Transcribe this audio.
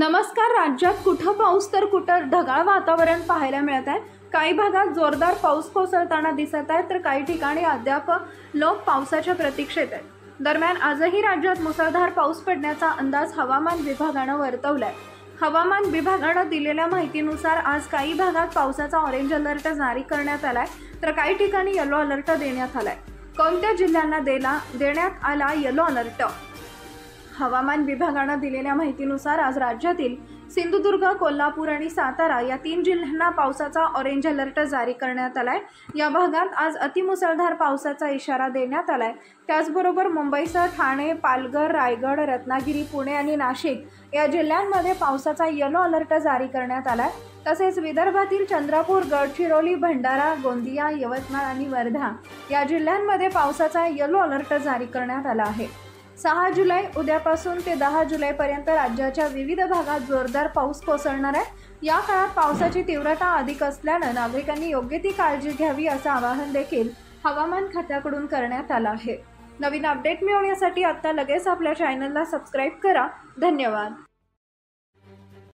नमस्कार। राज्यात कुठं पाऊस तर कुठं ढगाळ वातावरण पाहायला मिळत आहे। काही भागात जोरदार पाऊस कोसळताना दिसत आहे, तर काही ठिकाणी अद्याप लोक पावसाच्या प्रतीक्षेत आहेत। दरम्यान आजही राज्यात मुसळधार पाऊस पडण्याचा अंदाज हवामान विभागानं वर्तवलाय। हवामान विभागानं दिलेल्या माहितीनुसार आज काही भागात पावसाचा ऑरेंज अलर्ट जारी करण्यात आलाय, तर काही ठिकाणी येलो अलर्ट देण्यात आलाय। कोणत्या जिल्ह्यांना देण्यात आला येलो अलर्ट? हवामान विभागानं दिलेल्या माहितीनुसार आज राज्यातील सिंधुदुर्ग, कोल्हापूर आणि सातारा या 3 जिल्ह्यांना पावसाचा ऑरेंज अलर्ट जारी करण्यात आलाय। या भागात आज अतिमुसळधार पावसाचा इशारा देण्यात आलाय। त्याचबरोबर मुंबईसह ठाणे, पालघर, रायगड, रत्नागिरी, पुणे आणि नाशिक या जिल्ह्यांमध्ये पावसाचा येलो अलर्ट जारी करण्यात आलाय। तसेच विदर्भातील चंद्रपूर, गडचिरोली, भंडारा, गोंदिया, यवतमाळ आणि वर्धा या जिल्ह्यांमध्ये पावसाचा येलो अलर्ट जारी करण्यात आला आहे। 6 जुलै उद्यापासून ते 10 जुलैपर्यंत राज्याच्या विविध भागात जोरदार पाऊस कोसळणार आहे। या काळात पावसाची तीव्रता अधिक असल्यानं नागरिकांनी योग्य ती काळजी घ्यावी असं आवाहन देखील हवामान खात्याकडून करण्यात आलं आहे। नवीन अपडेट मिळवण्यासाठी आता लगेच आपल्या चॅनलला सबस्क्राईब करा। धन्यवाद।